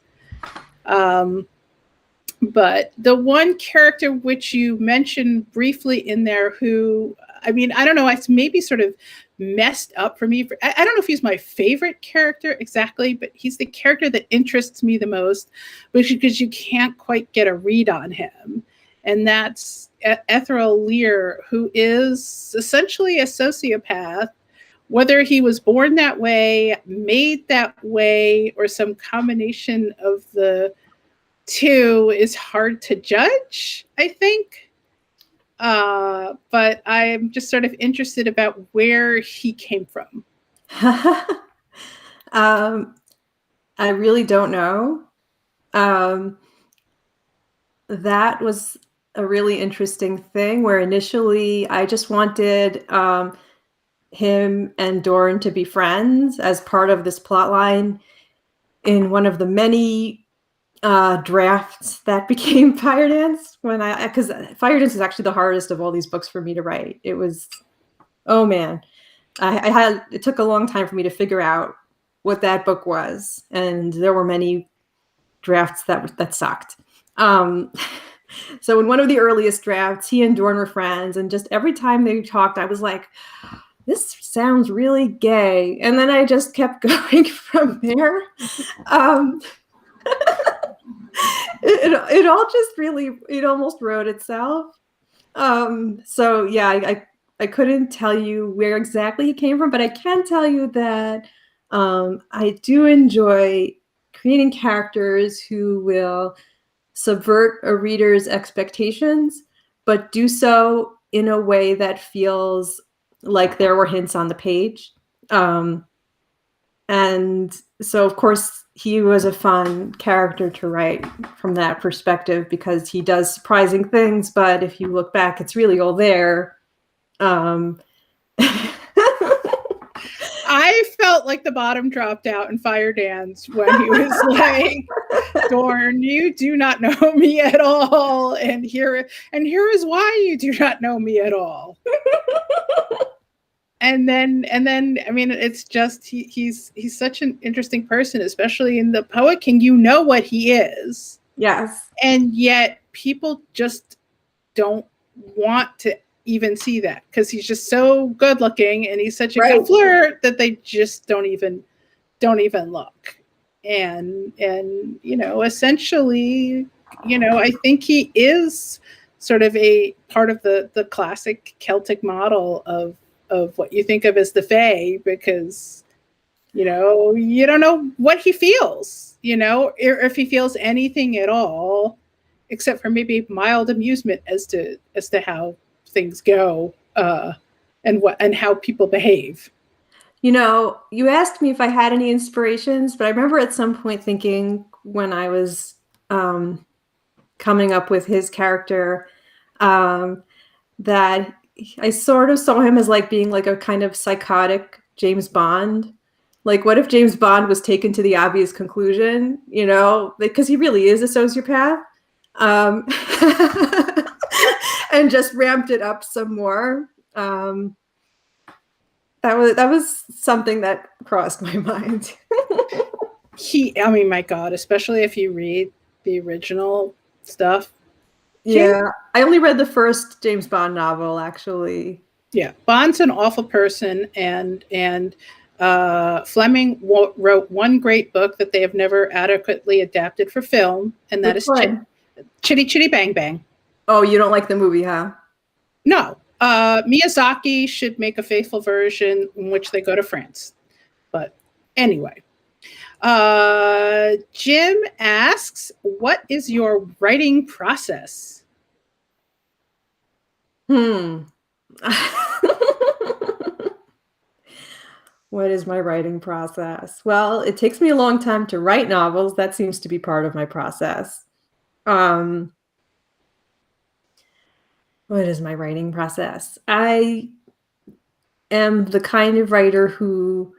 Speaker 1: But the one character which you mentioned briefly in there, who, I mean, I don't know, it's maybe sort of messed up for me. I don't know if he's my favorite character exactly, but he's the character that interests me the most, because you can't quite get a read on him. And that's Ethel Lear, who is essentially a sociopath. Whether he was born that way, made that way, or some combination of the two is hard to judge, I think. But I'm just sort of interested about where he came from.
Speaker 2: I really don't know. That was a really interesting thing where initially I just wanted him and Dorn to be friends as part of this plot line in one of the many drafts that became Fire Dance, because Fire Dance is actually the hardest of all these books for me to write. It was, oh man, it took a long time for me to figure out what that book was, and there were many drafts that sucked. So in one of the earliest drafts, he and Dorn were friends, and just every time they talked, I was like, this sounds really gay. And then I just kept going from there. It all just really, it almost wrote itself. So yeah, I couldn't tell you where exactly it came from, but I can tell you that I do enjoy creating characters who will subvert a reader's expectations, but do so in a way that feels like there were hints on the page. And so, of course, he was a fun character to write from that perspective, because he does surprising things, but if you look back, it's really all there.
Speaker 1: I felt like the bottom dropped out in Fire Dance when he was like, Dorn, you do not know me at all, and here is why you do not know me at all. And then I mean, it's just he's such an interesting person, especially in the Poet King. You know what he is.
Speaker 2: Yes.
Speaker 1: And yet people just don't want to even see that, because he's just so good looking and he's such a good flirt that they just don't even look. And you know, essentially, you know, I think he is sort of a part of the classic Celtic model of what you think of as the Fae, because, you know, you don't know what he feels, you know, or if he feels anything at all, except for maybe mild amusement as to how things go, and how people behave.
Speaker 2: You know, you asked me if I had any inspirations, but I remember at some point thinking, when I was coming up with his character, that I sort of saw him as like being like a kind of psychotic James Bond. Like, what if James Bond was taken to the obvious conclusion, you know, because he really is a sociopath, and just ramped it up some more. That was something that crossed my mind.
Speaker 1: I mean, my God, especially if you read the original stuff.
Speaker 2: Yeah, I only read the first James Bond novel, actually.
Speaker 1: Yeah, Bond's an awful person, and Fleming wrote one great book that they have never adequately adapted for film, and that is Chitty Chitty Bang Bang.
Speaker 2: Oh, you don't like the movie, huh?
Speaker 1: No. Miyazaki should make a faithful version in which they go to France. But anyway. Jim asks, what is your writing process?
Speaker 2: What is my writing process? Well, it takes me a long time to write novels. That seems to be part of my process. What is my writing process? I am the kind of writer who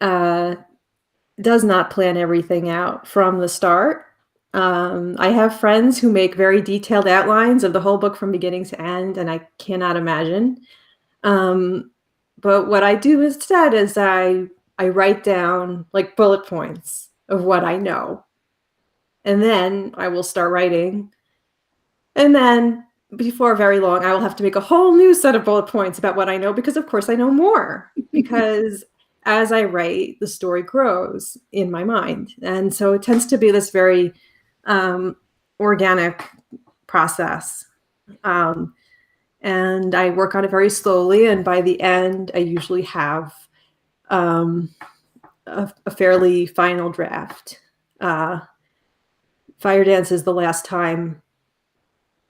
Speaker 2: does not plan everything out from the start. I have friends who make very detailed outlines of the whole book from beginning to end, and I cannot imagine. But what I do instead is I write down like bullet points of what I know. And then I will start writing. And then before very long, I will have to make a whole new set of bullet points about what I know, because of course I know more, because as I write, the story grows in my mind. And so it tends to be this very organic process. And I work on it very slowly. And by the end, I usually have a fairly final draft. Fire Dance is the last time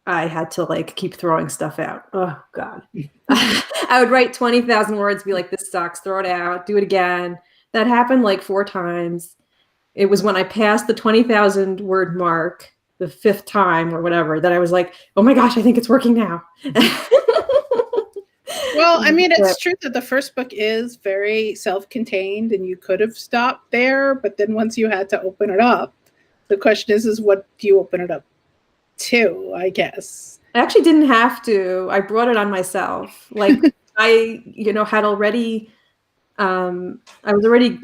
Speaker 2: I had to like keep throwing stuff out. Oh God. I would write 20,000 words, be like, this sucks, throw it out, do it again. That happened like 4 times. It was when I passed the 20,000 word mark, the 5th time or whatever, that I was like, oh my gosh, I think it's working now.
Speaker 1: Well, I mean, it's true that the first book is very self-contained and you could have stopped there, but then once you had to open it up, the question is what do you open it up to, I guess?
Speaker 2: I actually didn't have to. I brought it on myself. Like I, had already I was already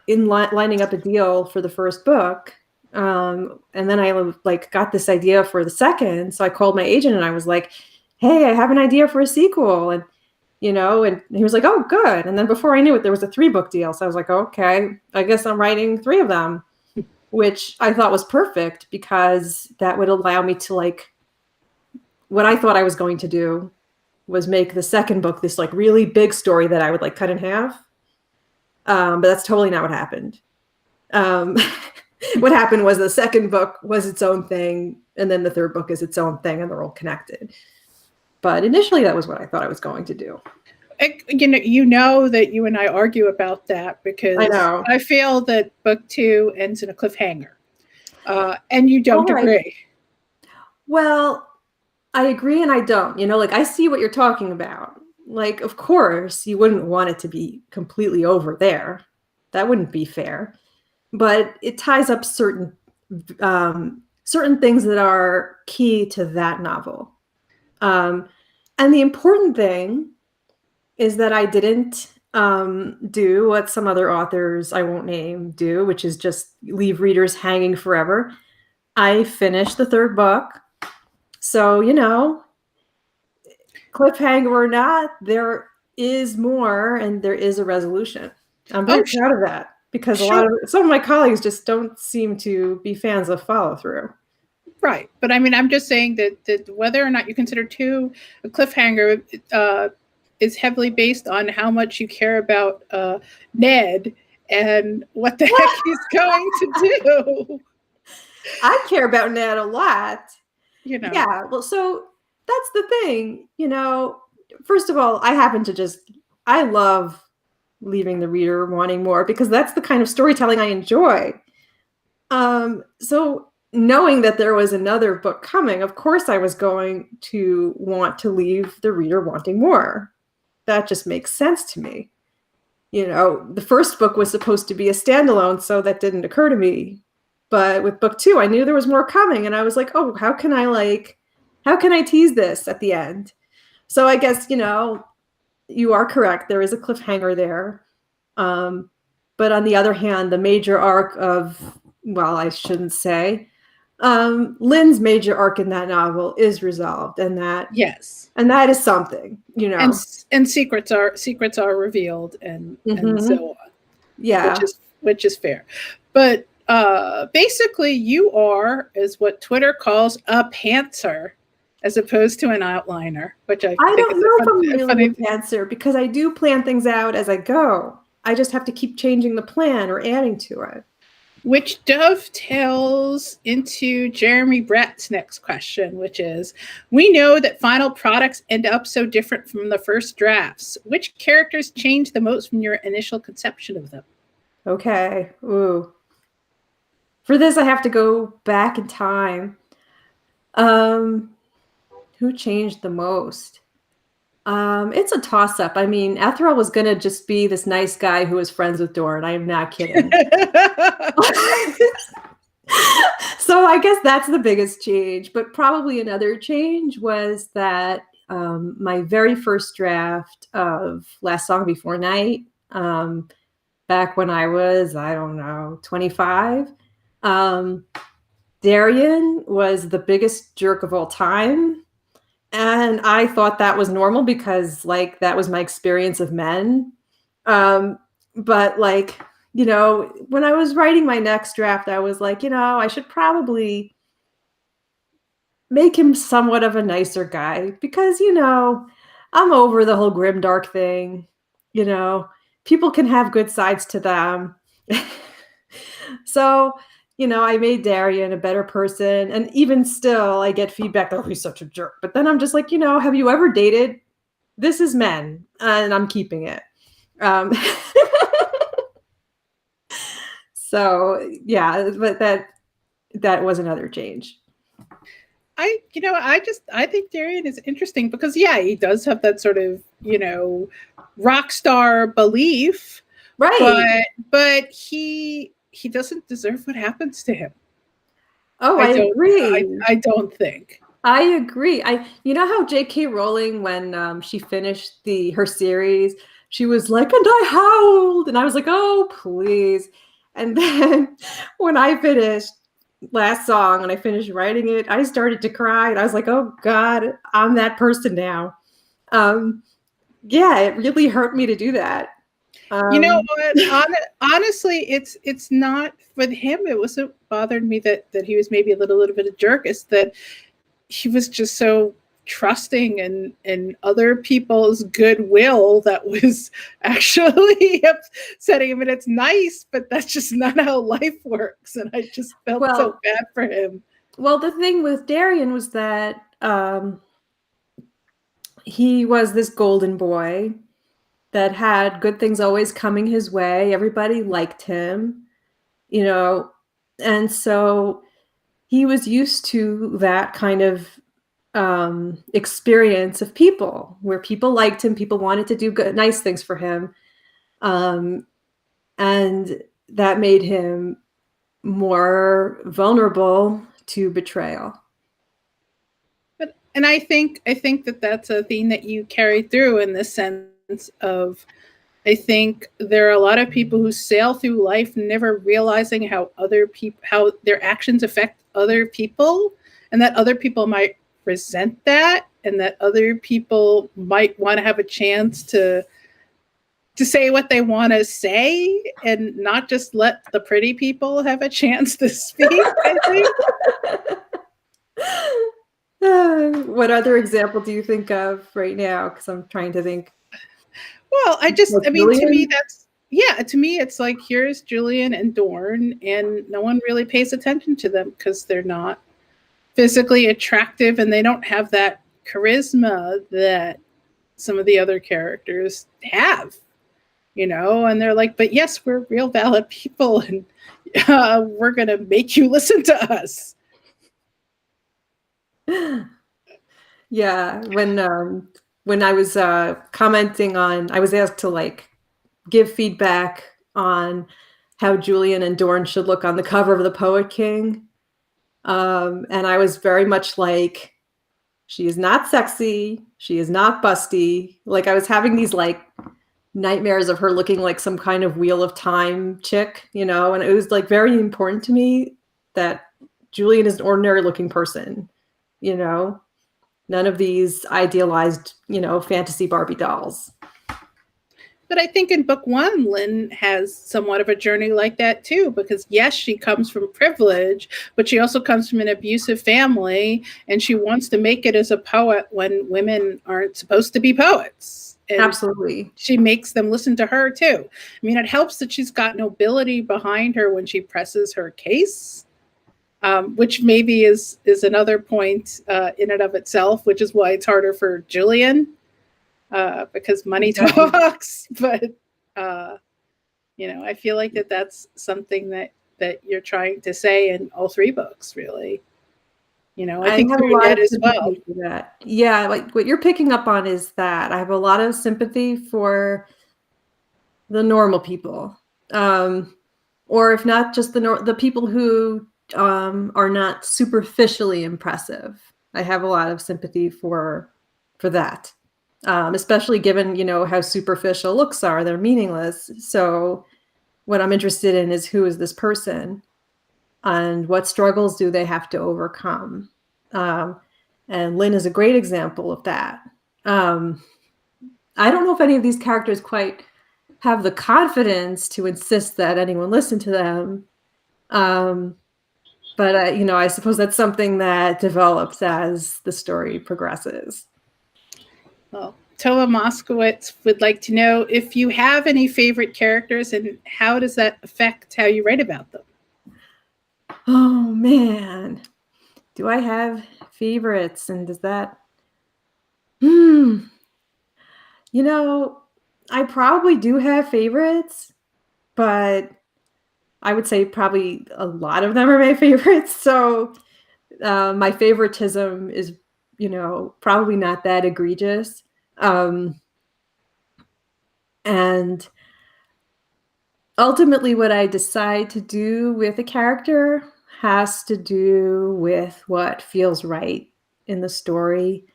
Speaker 2: lining up a deal for the first book. And then I got this idea for the second. So I called my agent and I was like, hey, I have an idea for a sequel. And, and he was like, oh, good. And then before I knew it, there was a 3-book deal. So I was like, okay, I guess I'm writing 3 of them, which I thought was perfect because that would allow me to what I thought I was going to do was make the second book this really big story that I would cut in half. But that's totally not what happened. What happened was the second book was its own thing, and then the third book is its own thing, and they're all connected. But initially, that was what I thought I was going to do.
Speaker 1: You know that you and I argue about that because I feel that book 2 ends in a cliffhanger, and you don't agree.
Speaker 2: Well, I agree and I don't. I see what you're talking about. Of course, you wouldn't want it to be completely over there. That wouldn't be fair. But it ties up certain things that are key to that novel. And the important thing is that I didn't do what some other authors I won't name do, which is just leave readers hanging forever. I finished the 3rd book. So, cliffhanger or not, there is more and there is a resolution. I'm very proud of that because some of my colleagues just don't seem to be fans of follow through.
Speaker 1: Right. But I mean, I'm just saying that whether or not you consider 2 a cliffhanger is heavily based on how much you care about Ned and what the heck he's going to do.
Speaker 2: I care about Ned a lot. Yeah. Well, so that's the thing, first of all, I love leaving the reader wanting more because that's the kind of storytelling I enjoy. So knowing that there was another book coming, of course I was going to want to leave the reader wanting more. That just makes sense to me. The first book was supposed to be a standalone, so that didn't occur to me. But with book 2, I knew there was more coming, and I was like, oh, how can I tease this at the end? So I guess, you are correct. There is a cliffhanger there. But on the other hand, the major arc of, well, I shouldn't say, Lynn's major arc in that novel is resolved, and that is something,
Speaker 1: and secrets are revealed and so on.
Speaker 2: Yeah,
Speaker 1: which is fair. But basically, you are, is what Twitter calls a pantser, as opposed to an outliner, which I
Speaker 2: don't
Speaker 1: think is
Speaker 2: know if I'm really a pantser because I do plan things out as I go. I just have to keep changing the plan or adding to it.
Speaker 1: Which dovetails into Jeremy Brett's next question, which is, we know that final products end up so different from the first drafts. Which characters change the most from your initial conception of them?
Speaker 2: Okay. Ooh. For this, I have to go back in time. Who changed the most? It's a toss-up. I mean, Ethel was going to just be this nice guy who was friends with Dorn. I am not kidding. So I guess that's the biggest change. But probably another change was that my very first draft of Last Song Before Night, back when I was, 25, Darian was the biggest jerk of all time. And I thought that was normal because that was my experience of men. But when I was writing my next draft, I was like, I should probably make him somewhat of a nicer guy because, I'm over the whole grimdark thing. People can have good sides to them. So, I made Darian a better person. And even still, I get feedback, oh, he's such a jerk. But then I'm just like, have you ever dated? This is men, and I'm keeping it. So, yeah, but that was another change.
Speaker 1: I think Darian is interesting because yeah, he does have that sort of, rock star belief,
Speaker 2: Right.
Speaker 1: but he doesn't deserve what happens to him.
Speaker 2: Oh,
Speaker 1: I
Speaker 2: I
Speaker 1: don't
Speaker 2: agree.
Speaker 1: I don't think.
Speaker 2: I agree. You know how J.K. Rowling, when she finished her series, she was like, and I howled, and I was like, oh please. And then when I finished last song and I finished writing it, I started to cry, and I was like, oh God, I'm that person now. Yeah, it really hurt me to do that.
Speaker 1: You know
Speaker 2: Um,
Speaker 1: what? Honestly, it's not with him. It wasn't bothered me that he was maybe a little bit of a jerk. It's that he was just so trusting in other people's goodwill that was actually upsetting him. And it's nice, but that's just not how life works. And I just felt so
Speaker 2: well,
Speaker 1: bad for him.
Speaker 2: well, the thing with Darian was that he was this golden boy that had good things always coming his way. Everybody liked him, you know, and so he was used to that kind of experience of people where people liked him, people wanted to do good, nice things for him, and that made him more vulnerable to betrayal.
Speaker 1: And I think that that's a theme that you carry through in the sense of I think there are a lot of people who sail through life never realizing how their actions affect other people, and that other people might resent that, and that other people might want to have a chance to say what they want to say and not just let the pretty people have a chance to speak, I think.
Speaker 2: What other example do you think of right now? Because I'm trying to think.
Speaker 1: Well,
Speaker 2: Like
Speaker 1: I mean, to me,
Speaker 2: Julian?
Speaker 1: to me, it's like here's Julian and Dorn, and no one really pays attention to them because they're not physically attractive and they don't have that charisma that some of the other characters have, and they're like, but yes, we're real valid people and we're going to make you listen to us.
Speaker 2: Yeah, when I was commenting on, I was asked to like give feedback on how Julian and Dorn should look on the cover of the Poet King. And I was very much like, she is not sexy, she is not busty. Like I was having these like nightmares of her looking like some kind of Wheel of Time chick, and it was like very important to me that Julian is an ordinary looking person, you know, none of these idealized, fantasy Barbie dolls.
Speaker 1: But I think in book one, Lynn has somewhat of a journey like that too, because yes, she comes from privilege, but she also comes from an abusive family, and she wants to make it as a poet when women aren't supposed to be poets. And
Speaker 2: Absolutely.
Speaker 1: she makes them listen to her too. I mean, it helps that she's got nobility behind her when she presses her case, which maybe is another point in and of itself, which is why it's harder for Julian because money
Speaker 2: Exactly.
Speaker 1: talks. But I feel like that's something that you're trying to say in all three books, really. I
Speaker 2: I
Speaker 1: think
Speaker 2: have a
Speaker 1: through
Speaker 2: lot of
Speaker 1: Ned as well.
Speaker 2: sympathy for that. Yeah, like what you're picking up on is that I have a lot of sympathy for the normal people, or if not just the people who are not superficially impressive. I have a lot of sympathy for that, especially given how superficial looks are. They're meaningless. So what I'm interested in is, who is this person, and what struggles do they have to overcome? Um, and Lynn is a great example of that. I don't know if any of these characters quite have the confidence to insist that anyone listen to them. But I suppose that's something that develops as the story progresses.
Speaker 1: Well, Toa Moskowitz would like to know if you have any favorite characters and how does that affect how you write about them?
Speaker 2: Oh man, do I have favorites? And does that? Hmm. I probably do have favorites, but I would say probably a lot of them are my favorites. So My favoritism is, probably not that egregious. And ultimately, what I decide to do with a character has to do with what feels right in the story.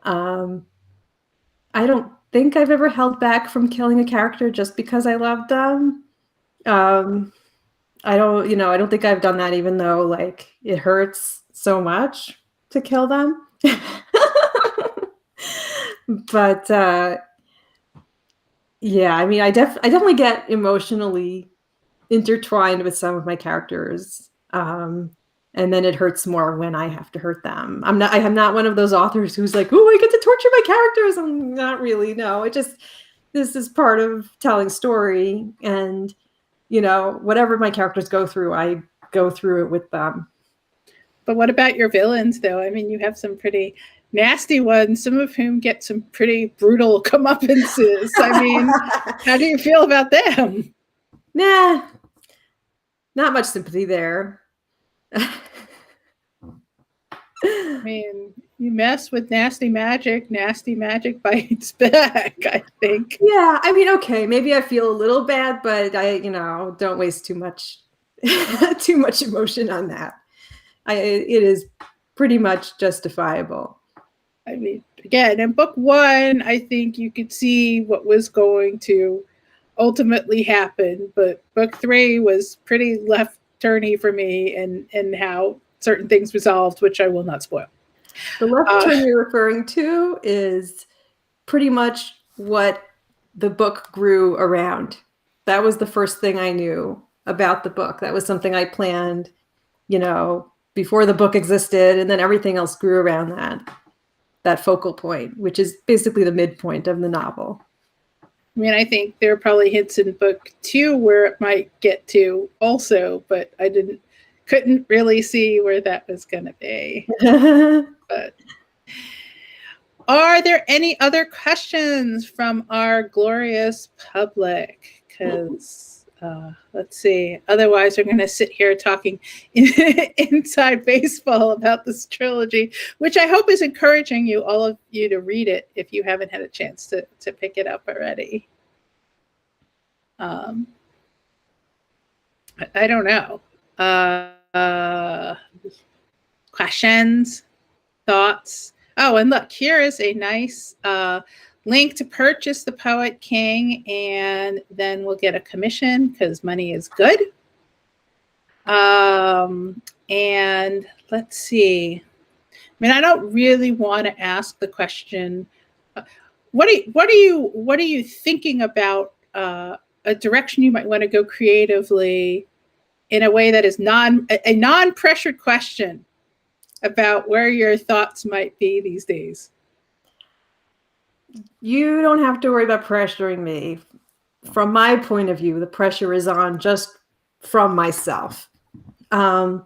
Speaker 2: I don't think I've ever held back from killing a character just because I loved them. I don't think I've done that, even though like it hurts so much to kill them. But yeah, I mean, I definitely get emotionally intertwined with some of my characters. And then it hurts more when I have to hurt them. I am not one of those authors who's like, oh, I get to torture my characters. I'm not really, no. This is part of telling story, and whatever my characters go through, I go through it with them.
Speaker 1: But what about your villains, though? I mean, you have some pretty nasty ones, some of whom get some pretty brutal comeuppances. I mean, how do you feel about them?
Speaker 2: Nah, not much sympathy there.
Speaker 1: I mean, you mess with nasty magic bites back, I think.
Speaker 2: Yeah, I mean, okay, maybe I feel a little bad, but I, don't waste too much emotion on that. It is pretty much justifiable.
Speaker 1: I mean, again, in book 1, I think you could see what was going to ultimately happen, but book 3 was pretty left turny for me, and how certain things resolved, which I will not spoil.
Speaker 2: The left turn you're referring to is pretty much what the book grew around. That was the first thing I knew about the book. That was something I planned, before the book existed, and then everything else grew around that focal point, which is basically the midpoint of the novel.
Speaker 1: I mean, I think there are probably hints in book 2 where it might get to also, but I couldn't really see where that was going to be. But are there any other questions from our glorious public? Because let's see. Otherwise, we're going to sit here talking inside baseball about this trilogy, which I hope is encouraging all of you to read it if you haven't had a chance to pick it up already. I don't know. Questions, thoughts? Oh, and look, here is a nice link to purchase The Poet King, and then we'll get a commission because money is good. And let's see. I mean, I don't really want to ask the question. What are you thinking about? A direction you might want to go creatively in a way that is a non-pressured question about where your thoughts might be these days.
Speaker 2: You don't have to worry about pressuring me. From my point of view, the pressure is on just from myself. I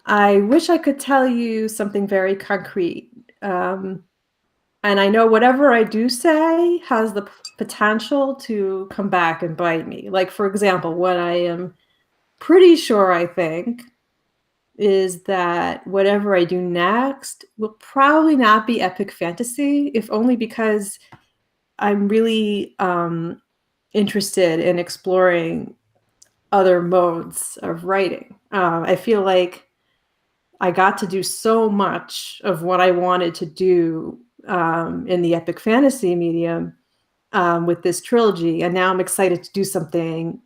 Speaker 2: wish I could tell you something very concrete. And I know whatever I do say has the potential to come back and bite me. Like, for example, what I am pretty sure I think is that whatever I do next will probably not be epic fantasy, if only because I'm really interested in exploring other modes of writing. I feel like I got to do so much of what I wanted to do in the epic fantasy medium with this trilogy, and now I'm excited to do something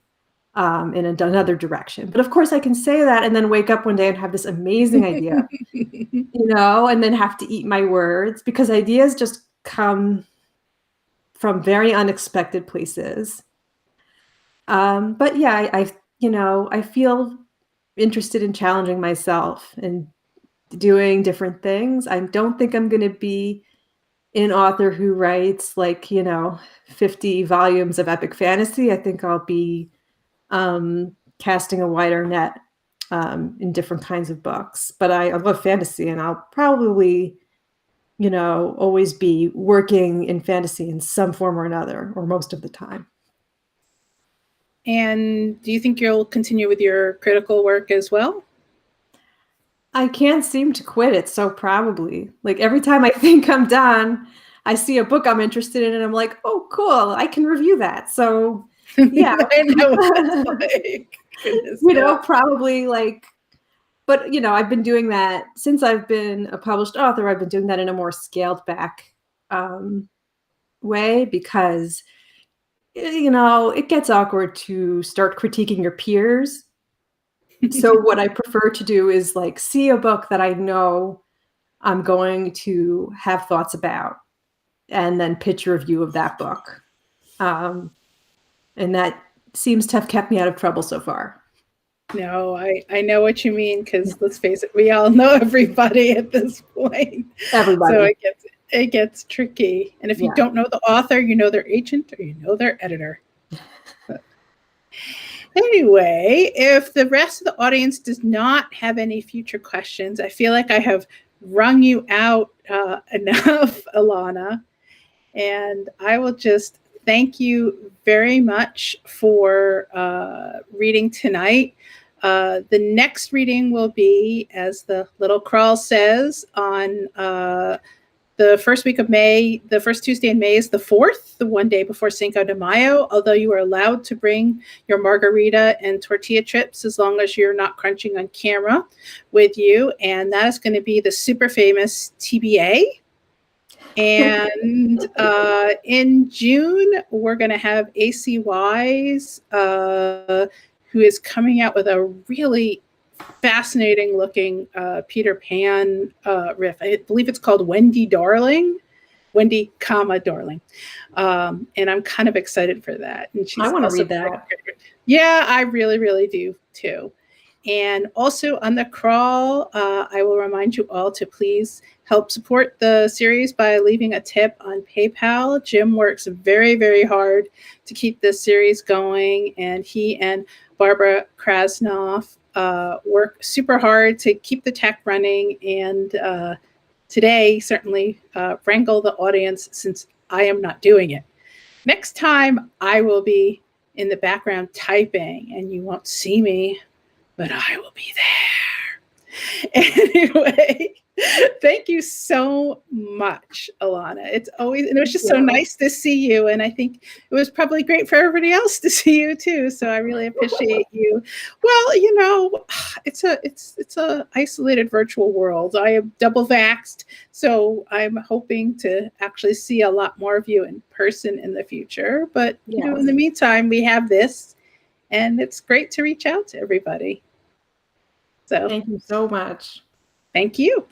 Speaker 2: in another direction. But of course I can say that and then wake up one day and have this amazing idea, and then have to eat my words, because ideas just come from very unexpected places. But yeah, I feel interested in challenging myself and doing different things. I don't think I'm going to be an author who writes 50 volumes of epic fantasy. I think I'll be casting a wider net in different kinds of books. But I love fantasy, and I'll probably, always be working in fantasy in some form or another, or most of the time.
Speaker 1: And do you think you'll continue with your critical work as well?
Speaker 2: I can't seem to quit it. So probably like every time I think I'm done, I see a book I'm interested in and I'm like, oh, cool. I can review that. So yeah,
Speaker 1: I know what that's like. Goodness,
Speaker 2: probably like, but I've been doing that since I've been a published author. I've been doing that in a more scaled back way because, it gets awkward to start critiquing your peers. So what I prefer to do is like see a book that I know I'm going to have thoughts about and then pitch a review of that book. And that seems to have kept me out of trouble so far.
Speaker 1: No, I know what you mean, because let's face it, we all know everybody at this point.
Speaker 2: Everybody.
Speaker 1: So it gets tricky. And if you don't know the author, you know their agent or you know their editor. But anyway, if the rest of the audience does not have any future questions, I feel like I have wrung you out enough, Ilana. And I will just thank you very much for reading tonight. The next reading will be, as the little crawl says, on the first week of May. The first Tuesday in May is the 4th, the one day before Cinco de Mayo, although you are allowed to bring your margarita and tortilla chips as long as you're not crunching on camera with you. And that is going to be the super famous TBA. And in June, we're going to have AC Wise, who is coming out with a really fascinating looking Peter Pan riff. I believe it's called Wendy, Darling. Wendy, Darling. And I'm kind of excited for that. And she's
Speaker 2: I want to
Speaker 1: also
Speaker 2: read that.
Speaker 1: Yeah, I really, really do too. And also on the crawl, I will remind you all to please help support the series by leaving a tip on PayPal. Jim works very, very hard to keep this series going, and he and Barbara Krasnoff work super hard to keep the tech running, and today certainly wrangle the audience since I am not doing it. Next time, I will be in the background typing, and you won't see me, but I will be there. Anyway, thank you so much, Ilana. It was just so nice to see you. And I think it was probably great for everybody else to see you too. So I really appreciate you. Well, it's a isolated virtual world. I am double vaxxed, so I'm hoping to actually see a lot more of you in person in the future. But in the meantime, we have this, and it's great to reach out to everybody. So
Speaker 2: thank you so much.
Speaker 1: Thank you.